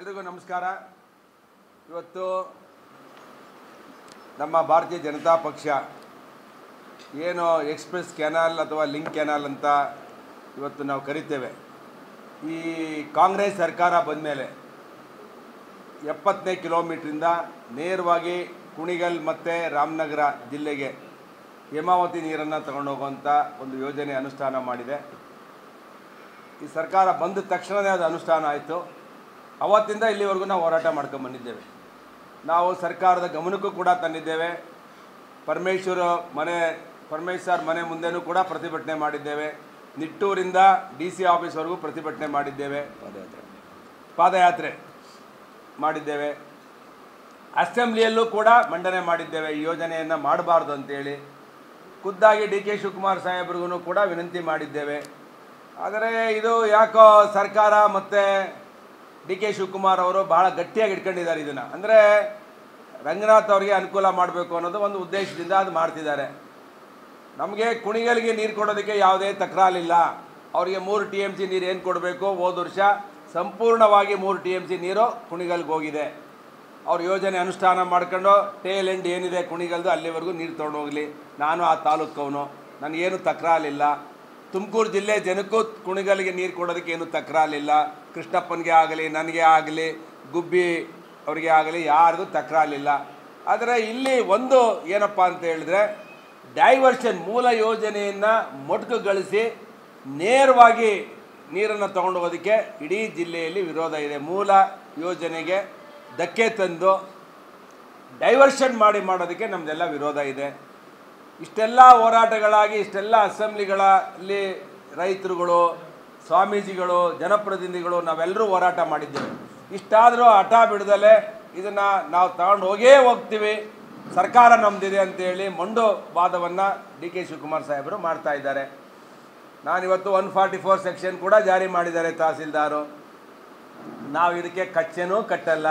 ಎಲ್ರಿಗೂ ನಮಸ್ಕಾರ. ಇವತ್ತು ನಮ್ಮ ಭಾರತೀಯ ಜನತಾ ಪಕ್ಷ ಏನು ಎಕ್ಸ್‌ಪ್ರೆಸ್ ಕೆನಾಲ್ ಅಥವಾ ಲಿಂಕ್ ಕೆನಾಲ್ ಅಂತ ಇವತ್ತು ನಾವು ಕರಿತೇವೆ, ಈ ಕಾಂಗ್ರೆಸ್ ಸರ್ಕಾರ ಬಂದ ಮೇಲೆ 70ನೇ ಕಿಲೋಮೀಟ್ರಿಂದ ನೇರವಾಗಿ ಕುಣಿಗಲ್ ಮತ್ತು ರಾಮನಗರ ಜಿಲ್ಲೆಗೆ ಹೇಮಾವತಿ ನೀರನ್ನು ತಗೊಂಡೋಗುವಂಥ ಒಂದು ಯೋಜನೆ ಅನುಷ್ಠಾನ ಮಾಡಿದೆ. ಈ ಸರ್ಕಾರ ಬಂದ ತಕ್ಷಣವೇ ಅದು ಅನುಷ್ಠಾನ ಆಯಿತು. ಅವತ್ತಿಂದ ಇಲ್ಲಿವರೆಗೂ ನಾವು ಹೋರಾಟ ಮಾಡ್ಕೊಂಡು ಬಂದಿದ್ದೇವೆ. ನಾವು ಸರ್ಕಾರದ ಗಮನಕ್ಕೂ ಕೂಡ ತಂದಿದ್ದೇವೆ. ಪರಮೇಶ್ವರ್ ಮನೆ ಮುಂದೆನೂ ಕೂಡ ಪ್ರತಿಭಟನೆ ಮಾಡಿದ್ದೇವೆ. ನಿಟ್ಟೂರಿಂದ DC ಆಫೀಸ್ವರೆಗೂ ಪ್ರತಿಭಟನೆ ಮಾಡಿದ್ದೇವೆ, ಪಾದಯಾತ್ರೆ ಮಾಡಿದ್ದೇವೆ. ಅಸೆಂಬ್ಲಿಯಲ್ಲೂ ಕೂಡ ಮಂಡನೆ ಮಾಡಿದ್ದೇವೆ, ಈ ಯೋಜನೆಯನ್ನು ಮಾಡಬಾರ್ದು ಅಂತೇಳಿ. ಖುದ್ದಾಗಿ DK ಶಿವಕುಮಾರ್ ಸಾಹೇಬ್ರಿಗೂ ಕೂಡ ವಿನಂತಿ ಮಾಡಿದ್ದೇವೆ. ಆದರೆ ಇದು ಯಾಕೋ ಸರ್ಕಾರ ಮತ್ತು DK ಶಿವಕುಮಾರ್ ಅವರು ಬಹಳ ಗಟ್ಟಿಯಾಗಿ ಇಟ್ಕೊಂಡಿದ್ದಾರೆ ಇದನ್ನು. ಅಂದರೆ ರಂಗನಾಥ್ ಅವರಿಗೆ ಅನುಕೂಲ ಮಾಡಬೇಕು ಅನ್ನೋದು ಒಂದು ಉದ್ದೇಶದಿಂದ ಅದು ಮಾಡ್ತಿದ್ದಾರೆ. ನಮಗೆ ಕುಣಿಗಲ್ಗೆ ನೀರು ಕೊಡೋದಕ್ಕೆ ಯಾವುದೇ ತಕರಾರಿಲ್ಲ. ಅವರಿಗೆ 3 TMC ನೀರು ಏನು ಕೊಡಬೇಕು, ಹೋದ ವರ್ಷ ಸಂಪೂರ್ಣವಾಗಿ 3 TMC ನೀರು ಕುಣಿಗಲ್ಗೆ ಹೋಗಿದೆ. ಅವ್ರ ಯೋಜನೆ ಅನುಷ್ಠಾನ ಮಾಡ್ಕೊಂಡು ಟೇಲ್ ಎಂಡ್ ಏನಿದೆ ಕುಣಿಗಲ್ದು ಅಲ್ಲಿವರೆಗೂ ನೀರು ತೊಗೊಂಡೋಗಲಿ. ನಾನು ಆ ತಾಲೂಕವನು, ನನಗೇನು ತಕರಾರಿಲ್ಲ. ತುಮಕೂರು ಜಿಲ್ಲೆ ಜನಕ್ಕೂ ಕುಣಿಗಲ್ಗೆ ನೀರು ಕೊಡೋದಕ್ಕೆ ಏನು ತಕರಾರಿಲ್ಲ. ಕೃಷ್ಣಪ್ಪನಿಗೆ ಆಗಲಿ, ನನಗೆ ಆಗಲಿ, ಗುಬ್ಬಿ ಅವರಿಗೆ ಆಗಲಿ, ಯಾರಿಗೂ ತಕರಾರಿಲ್ಲ. ಆದರೆ ಇಲ್ಲಿ ಒಂದು ಏನಪ್ಪ ಅಂತ ಹೇಳಿದ್ರೆ, ಡೈವರ್ಷನ್ ಮೂಲ ಯೋಜನೆಯನ್ನು ಮೊಟಕುಗೊಳಿಸಿ ನೇರವಾಗಿ ನೀರನ್ನು ತೊಗೊಂಡೋಗೋದಕ್ಕೆ ಇಡೀ ಜಿಲ್ಲೆಯಲ್ಲಿ ವಿರೋಧ ಇದೆ. ಮೂಲ ಯೋಜನೆಗೆ ಧಕ್ಕೆ ತಂದು ಡೈವರ್ಷನ್ ಮಾಡೋದಕ್ಕೆ ನಮ್ಮದೆಲ್ಲ ವಿರೋಧ ಇದೆ. ಇಷ್ಟೆಲ್ಲ ಹೋರಾಟಗಳಾಗಿ, ಇಷ್ಟೆಲ್ಲ ಅಸೆಂಬ್ಲಿಗಳಲ್ಲಿ ರೈತರುಗಳು, ಸ್ವಾಮೀಜಿಗಳು, ಜನಪ್ರತಿನಿಧಿಗಳು ನಾವೆಲ್ಲರೂ ಹೋರಾಟ ಮಾಡಿದ್ದೇವೆ. ಇಷ್ಟಾದರೂ ಹಠ ಬಿಡದಲೇ ಇದನ್ನು ನಾವು ತಗೊಂಡು ಹೋಗ್ತೀವಿ, ಸರ್ಕಾರ ನಮ್ಮದಿದೆ ಅಂತೇಳಿ ಮೊಂಡು ವಾದವನ್ನು DK ಶಿವಕುಮಾರ್ ಸಾಹೇಬರು ಮಾಡ್ತಾ ಇದ್ದಾರೆ. ನಾನಿವತ್ತು 144 ಸೆಕ್ಷನ್ ಕೂಡ ಜಾರಿ ಮಾಡಿದ್ದಾರೆ ತಹಸೀಲ್ದಾರು. ನಾವು ಇದಕ್ಕೆ ಕಚ್ಚೆನೂ ಕಟ್ಟಲ್ಲ.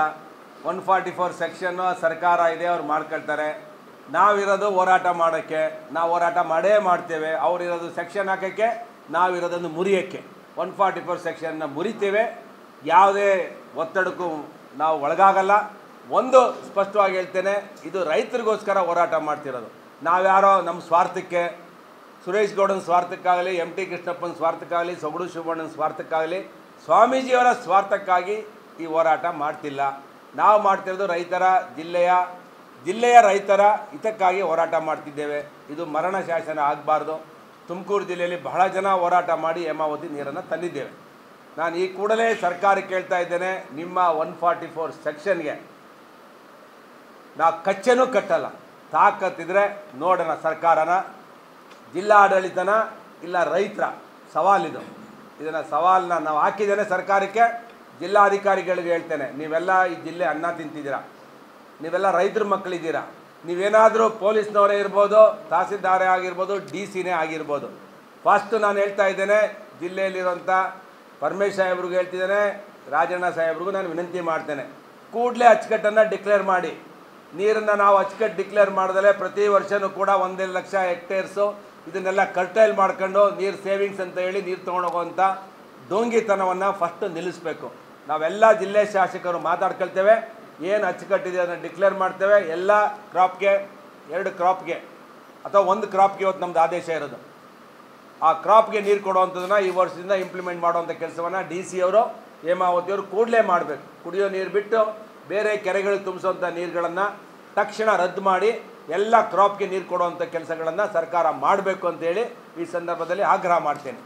144 ಸೆಕ್ಷನ್ನು ಸರ್ಕಾರ ಇದೆ, ಅವ್ರು ಮಾಡ್ಕೊಳ್ತಾರೆ. ನಾವಿರೋದು ಹೋರಾಟ ಮಾಡೋಕ್ಕೆ, ನಾವು ಹೋರಾಟ ಮಾಡೇ ಮಾಡ್ತೇವೆ. ಅವರಿರೋದು ಸೆಕ್ಷನ್ ಹಾಕೋಕ್ಕೆ, ನಾವಿರೋದನ್ನು ಮುರಿಯೋಕ್ಕೆ. 144 ಸೆಕ್ಷನ್ನ ಮುರಿತೇವೆ. ಯಾವುದೇ ಒತ್ತಡಕ್ಕೂ ನಾವು ಒಳಗಾಗಲ್ಲ. ಒಂದು ಸ್ಪಷ್ಟವಾಗಿ ಹೇಳ್ತೇನೆ, ಇದು ರೈತರಿಗೋಸ್ಕರ ಹೋರಾಟ ಮಾಡ್ತಿರೋದು. ನಾವ್ಯಾರೋ ನಮ್ಮ ಸ್ವಾರ್ಥಕ್ಕೆ, ಸುರೇಶ್ ಗೌಡನ ಸ್ವಾರ್ಥಕ್ಕಾಗಲಿ, MT ಕೃಷ್ಣಪ್ಪನ ಸ್ವಾರ್ಥಕ್ಕಾಗಲಿ, ಸೊಗಡು ಶಿವಣ್ಣನ ಸ್ವಾರ್ಥಕ್ಕಾಗಲಿ, ಸ್ವಾಮೀಜಿಯವರ ಸ್ವಾರ್ಥಕ್ಕಾಗಿ ಈ ಹೋರಾಟ ಮಾಡ್ತಿಲ್ಲ. ನಾವು ಮಾಡ್ತಿರೋದು ರೈತರ ಜಿಲ್ಲೆಯ ರೈತರ ಹಿತಕ್ಕಾಗಿ ಹೋರಾಟ ಮಾಡ್ತಿದ್ದೇವೆ. ಇದು ಮರಣ ಶಾಸನ ಆಗಬಾರ್ದು. ತುಮಕೂರು ಜಿಲ್ಲೆಯಲ್ಲಿ ಬಹಳ ಜನ ಹೋರಾಟ ಮಾಡಿ ಹೇಮಾವತಿ ನೀರನ್ನು ತಂದಿದ್ದೇವೆ. ನಾನು ಈ ಕೂಡಲೇ ಸರ್ಕಾರಕ್ಕೆ ಕೇಳ್ತಾ ಇದ್ದೇನೆ, ನಿಮ್ಮ 144 ಸೆಕ್ಷನ್ಗೆ ನಾವು ಕಚ್ಚೆನೂ ಕಟ್ಟಲ್ಲ. ತಾಕತ್ತಿದ್ರೆ ನೋಡೋಣ, ಸರ್ಕಾರನ, ಜಿಲ್ಲಾಡಳಿತನ, ಇಲ್ಲ ರೈತರ ಸವಾಲಿದು. ಇದನ್ನು ಸವಾಲನ್ನ ನಾವು ಹಾಕಿದ್ದೇನೆ ಸರ್ಕಾರಕ್ಕೆ. ಜಿಲ್ಲಾಧಿಕಾರಿಗಳಿಗೆ ಹೇಳ್ತೇನೆ, ನೀವೆಲ್ಲ ಈ ಜಿಲ್ಲೆ ಅನ್ನ ತಿಂತಿದ್ದೀರಾ, ನೀವೆಲ್ಲ ರೈತರ ಮಕ್ಕಳಿದ್ದೀರಾ. ನೀವೇನಾದರೂ ಪೊಲೀಸ್ನವರೇ ಇರ್ಬೋದು, ತಹಸೀಲ್ದಾರೇ ಆಗಿರ್ಬೋದು, DCನೇ ಆಗಿರ್ಬೋದು. ಫಸ್ಟು ನಾನು ಹೇಳ್ತಾ ಇದ್ದೇನೆ, ಜಿಲ್ಲೆಯಲ್ಲಿರುವಂಥ ಪರಮೇಶ್ ಸಾಹೇಬ್ರಿಗೂ ಹೇಳ್ತಿದ್ದೇನೆ, ರಾಜಣ್ಣ ಸಾಹೇಬ್ರಿಗೂ ನಾನು ವಿನಂತಿ ಮಾಡ್ತೇನೆ, ಕೂಡಲೇ ಅಚ್ಚುಕಟ್ಟನ್ನು ಡಿಕ್ಲೇರ್ ಮಾಡಿ. ನೀರನ್ನು ನಾವು ಅಚ್ಚುಕಟ್ಟು ಡಿಕ್ಲೇರ್ ಮಾಡಿದ್ರೆ ಪ್ರತಿ ವರ್ಷವೂ ಕೂಡ 1 ಲಕ್ಷ ಹೆಕ್ಟೇರ್ಸು ಇದನ್ನೆಲ್ಲ ಕರ್ಟೈಲ್ ಮಾಡ್ಕೊಂಡು ನೀರು ಸೇವಿಂಗ್ಸ್ ಅಂತ ಹೇಳಿ ನೀರು ತೊಗೊಂಡೋಗುವಂಥ ಡೋಂಗಿತನವನ್ನು ಫಸ್ಟು ನಿಲ್ಲಿಸಬೇಕು. ನಾವೆಲ್ಲ ಜಿಲ್ಲೆ ಶಾಸಕರು ಮಾತಾಡ್ಕೊಳ್ತೇವೆ, ಏನು ಅಚ್ಚುಕಟ್ಟಿದೆ ಅದನ್ನು ಡಿಕ್ಲೇರ್ ಮಾಡ್ತೇವೆ. ಎಲ್ಲ ಕ್ರಾಪ್ಗೆ, 2 ಕ್ರಾಪ್ಗೆ ಅಥವಾ 1 ಕ್ರಾಪ್ಗೆ ಇವತ್ತು ನಮ್ಮದು ಆದೇಶ ಇರೋದು. ಆ ಕ್ರಾಪ್ಗೆ ನೀರು ಕೊಡುವಂಥದ್ದನ್ನು ಈ ವರ್ಷದಿಂದ ಇಂಪ್ಲಿಮೆಂಟ್ ಮಾಡುವಂಥ ಕೆಲಸವನ್ನು DC ಅವರು, ಹೇಮಾವತಿಯವರು ಕೂಡಲೇ ಮಾಡಬೇಕು. ಕುಡಿಯೋ ನೀರು ಬಿಟ್ಟು ಬೇರೆ ಕೆರೆಗಳಿಗೆ ತುಂಬಿಸುವಂಥ ನೀರುಗಳನ್ನು ತಕ್ಷಣ ರದ್ದು ಮಾಡಿ ಎಲ್ಲ ಕ್ರಾಪ್ಗೆ ನೀರು ಕೊಡುವಂಥ ಕೆಲಸಗಳನ್ನು ಸರ್ಕಾರ ಮಾಡಬೇಕು ಅಂತೇಳಿ ಈ ಸಂದರ್ಭದಲ್ಲಿ ಆಗ್ರಹ ಮಾಡ್ತೇನೆ.